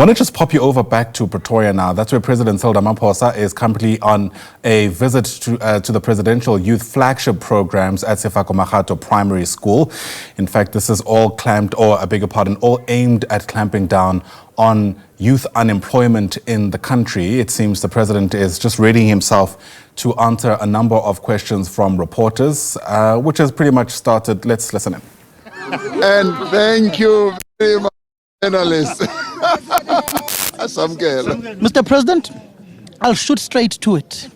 want to just pop you over back to Pretoria now. That's where President Cyril Ramaphosa is currently on a visit to the Presidential Youth Flagship Programmes at Sefako Makgatho Primary School. In fact, this is all all aimed at clamping down on youth unemployment in the country. It seems the president is just readying himself to answer a number of questions from reporters, which has pretty much started. Let's listen in. And thank you very much, analysts. Samkele. Mr. President, I'll shoot straight to it.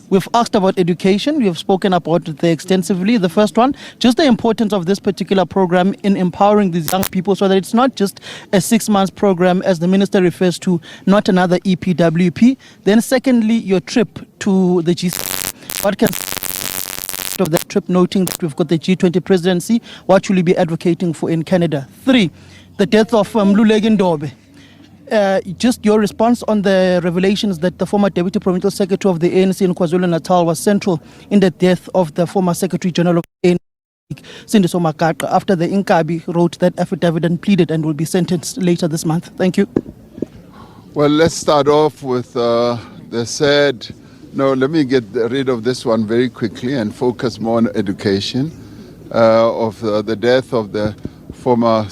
We've asked about education. We have spoken about it there extensively. The first one, just the importance of this particular program in empowering these young people so that it's not just a 6-month program, as the minister refers to, not another EPWP. Then secondly, your trip to the G7. What can of that trip, noting that we've got the G20 presidency? What will you be advocating for in Canada? 3, the death of Mluleki Ndobe. Just your response on the revelations that the former Deputy Provincial Secretary of the ANC in KwaZulu-Natal was central in the death of the former Secretary General of the ANC, Makgatho, after the Incubator wrote that affidavit and pleaded and will be sentenced later this month. Thank you. Well, let's start off with the sad. No, let me get rid of this one very quickly and focus more on education of the death of the former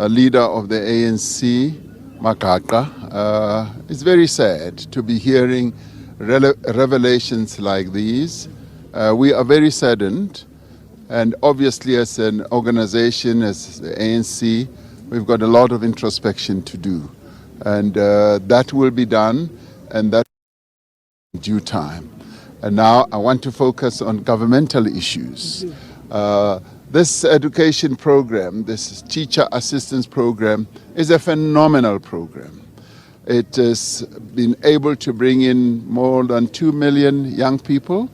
leader of the ANC, Makgatho. It's very sad to be hearing revelations like these. We are very saddened, and obviously as an organization, as the ANC, we've got a lot of introspection to do. And that will be done, and that in due time. And now I want to focus on governmental issues. This education program, this teacher assistance program, is a phenomenal program. It has been able to bring in more than 2 million young people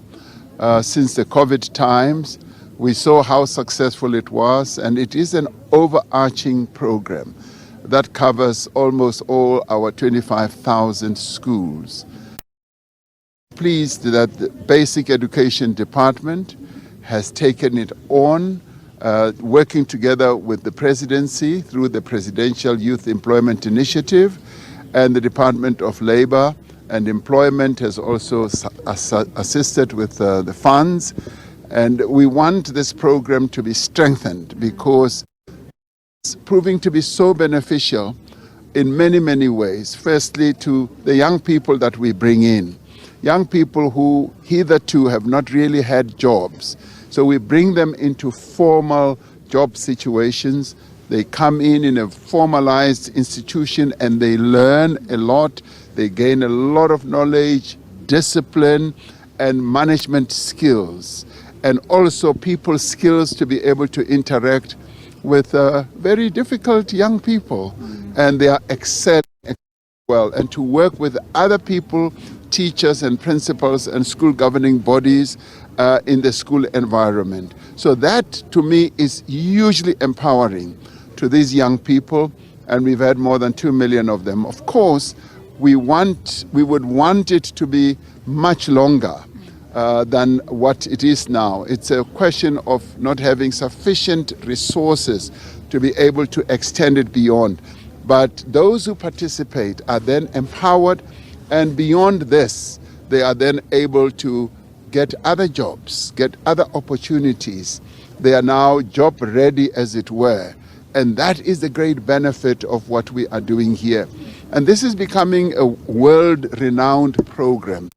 since the COVID times. We saw how successful it was, and it is an overarching program that covers almost all our 25,000 schools. Pleased that the Basic Education Department has taken it on, working together with the presidency through the Presidential Youth Employment Initiative, and the Department of Labour and Employment has also assisted with the funds. And we want this program to be strengthened because it's proving to be so beneficial in many, many ways. Firstly, to the young people that we bring in. Young people who hitherto have not really had jobs. So we bring them into formal job situations. They come in a formalized institution and they learn a lot. They gain a lot of knowledge, discipline, and management skills. And also people's skills to be able to interact with very difficult young people. And they are excelling well. And to work with other people, teachers and principals and school governing bodies in the school environment. So that, to me, is hugely empowering to these young people, and we've had more than 2 million of them. Of course, we would want it to be much longer than what it is now. It's a question of not having sufficient resources to be able to extend it beyond. But those who participate are then empowered, and beyond this, they are then able to get other jobs, get other opportunities. They are now job ready, as it were. And that is the great benefit of what we are doing here. And this is becoming a world-renowned program.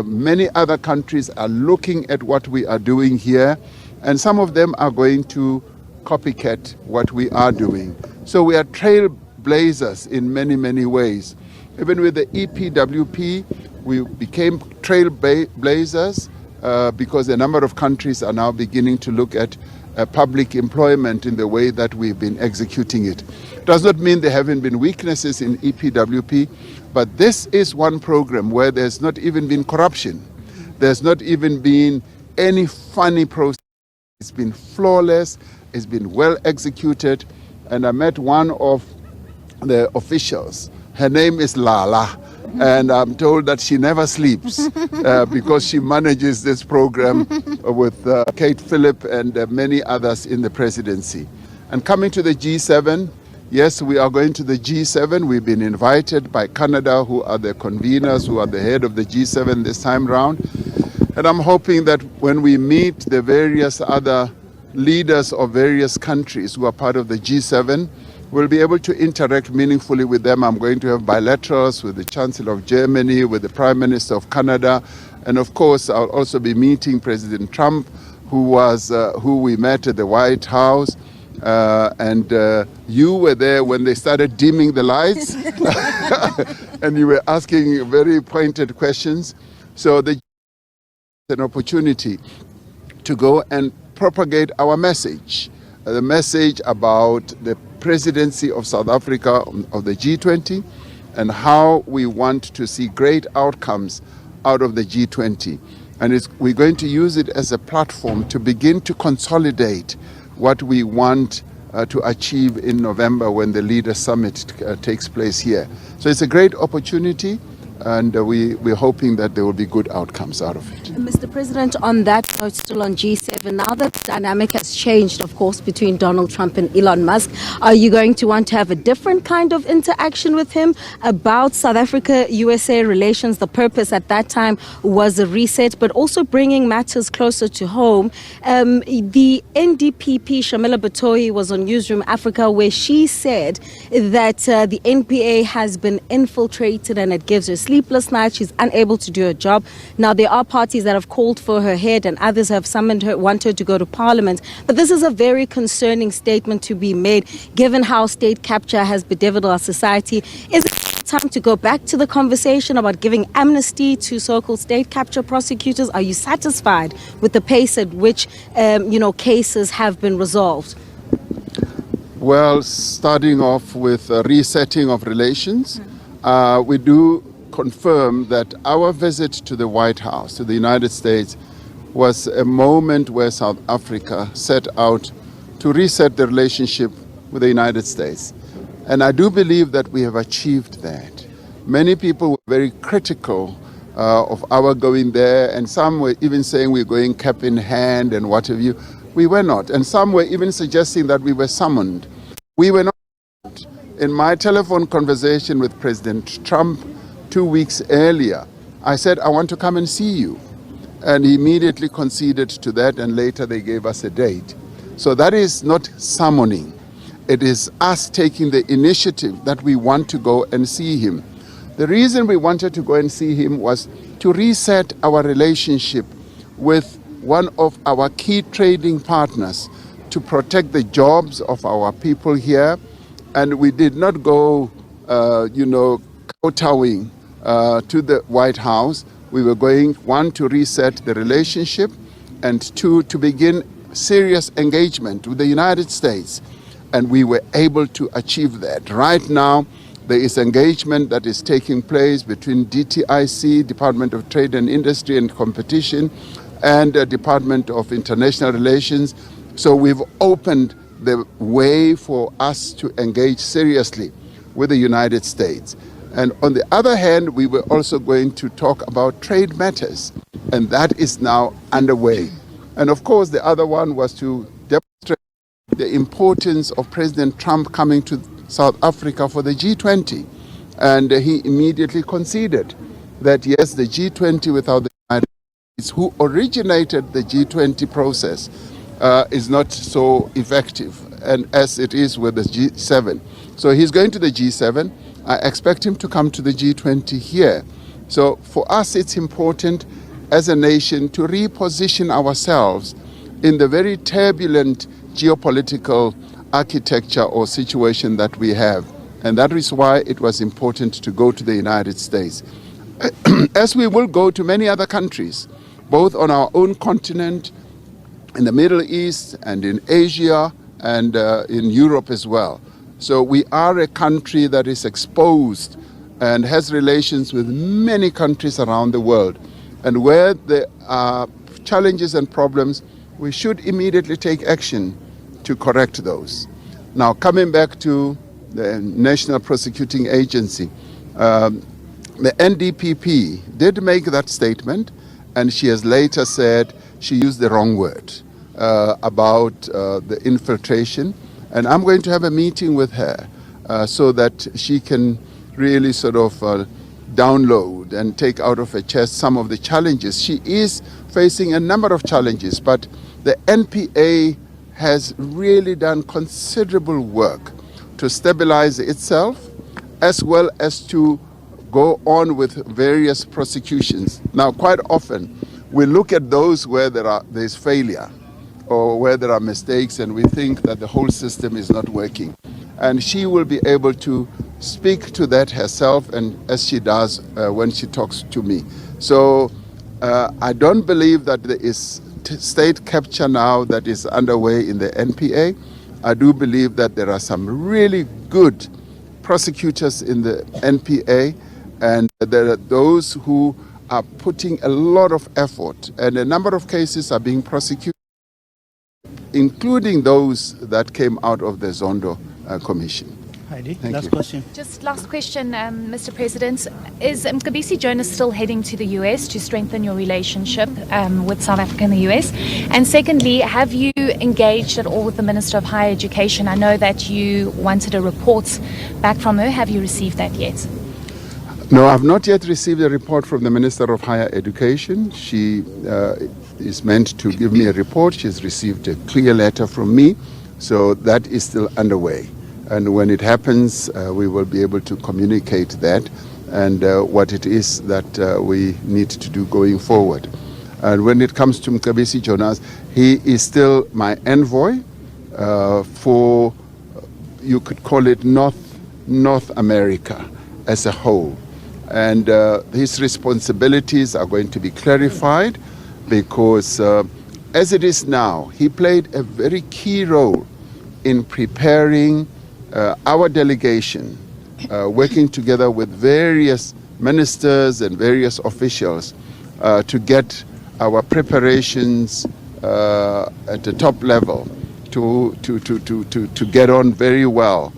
Many other countries are looking at what we are doing here, and some of them are going to copycat what we are doing. So we are trailblazers in many, many ways. Even with the EPWP, we became trailblazers because a number of countries are now beginning to look at public employment in the way that we've been executing it. Does not mean there haven't been weaknesses in EPWP, but this is one program where there's not even been corruption. There's not even been any funny process. It's been flawless, it's been well executed, and I met one of the officials. Her name is Lala, and I'm told that she never sleeps because she manages this program with Kate Phillip and many others in the presidency. And coming to the G7, Yes, we are going to the G7. We've been invited by Canada, who are the conveners, who are the head of the G7 this time round. And I'm hoping that when we meet the various other leaders of various countries who are part of the G7, we'll be able to interact meaningfully with them. I'm going to have bilaterals with the Chancellor of Germany, with the Prime Minister of Canada, and of course I'll also be meeting President Trump, who we met at the White House. You were there when they started dimming the lights and you were asking very pointed questions. So it's an opportunity to go and propagate our message, the message about the presidency of South Africa of the G20 and how we want to see great outcomes out of the G20. And we're going to use it as a platform to begin to consolidate what we want to achieve in November when the Leaders Summit takes place here. So it's a great opportunity, and we're hoping that there will be good outcomes out of it. Mr. President, on that note, still on G7, now that the dynamic has changed, of course, between Donald Trump and Elon Musk, are you going to want to have a different kind of interaction with him about South Africa-USA relations? The purpose at that time was a reset, but also bringing matters closer to home. The NDPP, Shamila Batoyi, was on Newsroom Africa, where she said that the NPA has been infiltrated and it gives her sleepless nights. She's unable to do her job. Now, there are parties that have called for her head and others have summoned her, want her to go to Parliament. But this is a very concerning statement to be made, given how state capture has bedeviled our society. Is it time to go back to the conversation about giving amnesty to so-called state capture prosecutors? Are you satisfied with the pace at which, cases have been resolved? Well, starting off with a resetting of relations, we do confirm that our visit to the White House, to the United States, was a moment where South Africa set out to reset the relationship with the United States. And I do believe that we have achieved that. Many people were very critical of our going there, and some were even saying we're going cap in hand and what have you. We were not. And some were even suggesting that we were summoned. We were not. In my telephone conversation with President Trump 2 weeks earlier, I said, I want to come and see you. And he immediately conceded to that, and later they gave us a date. So that is not summoning. It is us taking the initiative that we want to go and see him. The reason we wanted to go and see him was to reset our relationship with one of our key trading partners to protect the jobs of our people here. And we did not go, kowtowing to the White House. We were going, one, to reset the relationship, and two, to begin serious engagement with the United States. And we were able to achieve that. Right now, there is engagement that is taking place between DTIC, Department of Trade and Industry and Competition, and the Department of International Relations. So we've opened the way for us to engage seriously with the United States. And on the other hand, we were also going to talk about trade matters, and that is now underway. And of course, the other one was to demonstrate the importance of President Trump coming to South Africa for the G20. And he immediately conceded that, yes, the G20 without the United States, who originated the G20 process, is not so effective and as it is with the G7. So he's going to the G7. I expect him to come to the G20 here. So for us, it's important as a nation to reposition ourselves in the very turbulent geopolitical architecture or situation that we have. And that is why it was important to go to the United States. As we will go to many other countries, both on our own continent, in the Middle East and in Asia and in Europe as well. So we are a country that is exposed and has relations with many countries around the world. And where there are challenges and problems, we should immediately take action to correct those. Now, coming back to the National Prosecuting Agency, the NDPP did make that statement, and she has later said she used the wrong word about the infiltration. And I'm going to have a meeting with her so that she can really sort of download and take out of her chest some of the challenges. She is facing a number of challenges, but the NPA has really done considerable work to stabilize itself as well as to go on with various prosecutions. Now, quite often, we look at those where there's failure or where there are mistakes, and we think that the whole system is not working. And she will be able to speak to that herself, and as she does when she talks to me. So I don't believe that there is state capture now that is underway in the NPA. I do believe that there are some really good prosecutors in the NPA, and there are those who are putting a lot of effort, and a number of cases are being prosecuted, including those that came out of the Zondo Commission. Heidi, Thank last you. question. Just last question, Mr. President. Is Mcebisi Jonas still heading to the US to strengthen your relationship with South Africa and the US? And secondly, have you engaged at all with the Minister of Higher Education? I know that you wanted a report back from her. Have you received that yet? No, I've not yet received a report from the Minister of Higher Education. She is meant to give me a report. She's received a clear letter from me, so that is still underway. And when it happens, we will be able to communicate that and what it is that we need to do going forward. And when it comes to Mcebisi Jonas, he is still my envoy for, you could call it North America as a whole. And his responsibilities are going to be clarified because as it is now, he played a very key role in preparing our delegation, working together with various ministers and various officials to get our preparations at the top level to get on very well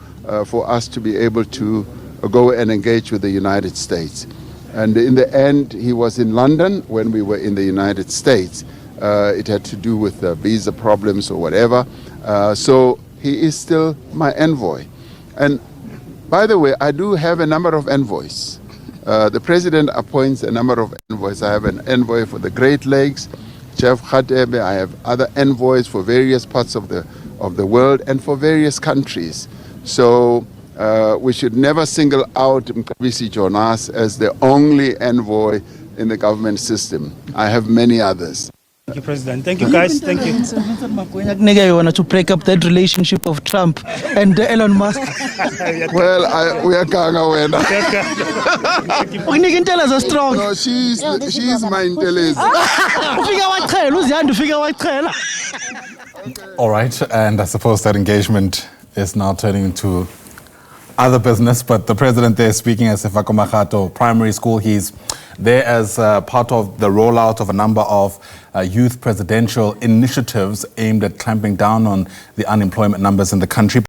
for us to be able to go and engage with the United States. And in the end, he was in London when we were in the United States. It had to do with visa problems or whatever. So he is still my envoy. And by the way, I do have a number of envoys. The president appoints a number of envoys. I have an envoy for the Great Lakes, Jeff Khatebe. I have other envoys for various parts of the world and for various countries. So we should never single out Mcebisi Jonas as the only envoy in the government system. I have many others. Thank you, President. Thank you, guys. Thank you. To break up that relationship of Trump and Elon Musk. Well, we are going We tell us a strong. No, she's my intelligence. All right, and I suppose that engagement is now turning into other business, but the president there speaking at Sefako Makgatho Primary School. He's there as part of the rollout of a number of youth presidential initiatives aimed at clamping down on the unemployment numbers in the country.